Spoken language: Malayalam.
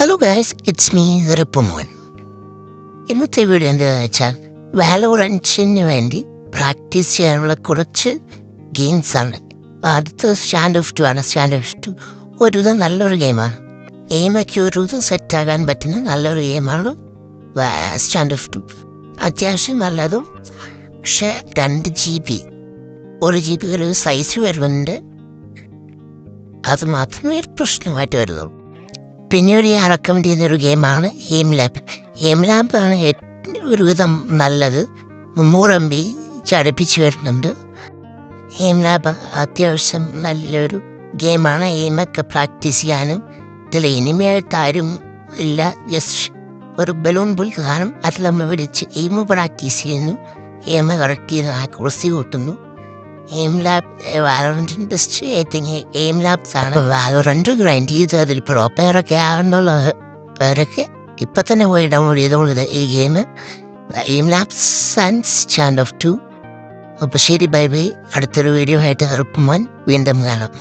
Hello guys, it's me Rippumon. ഇന്നത്തെ വീഡിയോ എന്താണെന്ന് വെച്ചാൽ വാലോറൻറ്റിന് വേണ്ടി പ്രാക്ടീസ് ചെയ്യാനുള്ള കുറച്ച് ഗെയിംസാണ്. അടുത്ത സ്റ്റാൻഡ് ഓഫ് ടു ആണ്. സ്റ്റാൻഡ് ഓഫ് ടു ഒരുവിധം നല്ലൊരു ഗെയിമാണ്. എയിമൊക്കെ ഒരുവിധം സെറ്റാകാൻ പറ്റുന്ന നല്ലൊരു ഗെയിമാണ് സ്റ്റാൻഡ് ഓഫ് ടു. അത്യാവശ്യം നല്ലതും, പക്ഷേ 2 GB 1 GB ഒരു സൈസ് വരുന്നുണ്ട്. അത് മാത്രമേ പ്രശ്നമായിട്ട് വരുന്നുള്ളൂ. പിന്നീട് ഞാൻ റെക്കമെൻഡ് ചെയ്യുന്നൊരു ഗെയിമാണ് എയിം ലാബ്. എയിം ലാബാണ് ഒരുവിധം നല്ലത്. 300 MB ചടപ്പിച്ച് വരുന്നുണ്ട്. എയിം ലാബ് അത്യാവശ്യം നല്ലൊരു ഗെയിമാണ്. എയിമൊക്കെ പ്രാക്ടീസ് ചെയ്യാനും ഇതിൽ ഇനിമയായിട്ട് ആരും ഇല്ല. ജസ്റ്റ് ഒരു ബലൂൺ പോയി കാണും, അതിൽ നമ്മൾ വിളിച്ച് എയിം പ്രാക്ടീസ് ചെയ്യുന്നു. എയിം കറക്റ്റ് ചെയ്യുന്ന ആക്യുറസി കൂട്ടുന്നു. എയിം ലാബ് വാലോറൻറ്റിൻ്റെ ബെസ്റ്റ് ഏറ്റവും എയിം ലാബ്സ് ആണ്. വാലോറൻറ്റ് ഗ്രൈൻഡ് ചെയ്ത് അതിൽ പ്രോപ്പറൊക്കെ ആവുന്നുള്ള പേരൊക്കെ ഇപ്പം തന്നെ പോയി ഡൗൺലോഡ് ചെയ്തോളൂ ഈ game. Aim labs and stand of two. അപ്പോൾ ശരി, ബൈ ബൈ. അടുത്തൊരു വീഡിയോ ആയിട്ട് റിപ്പുമോൻ വീണ്ടും കാണാം.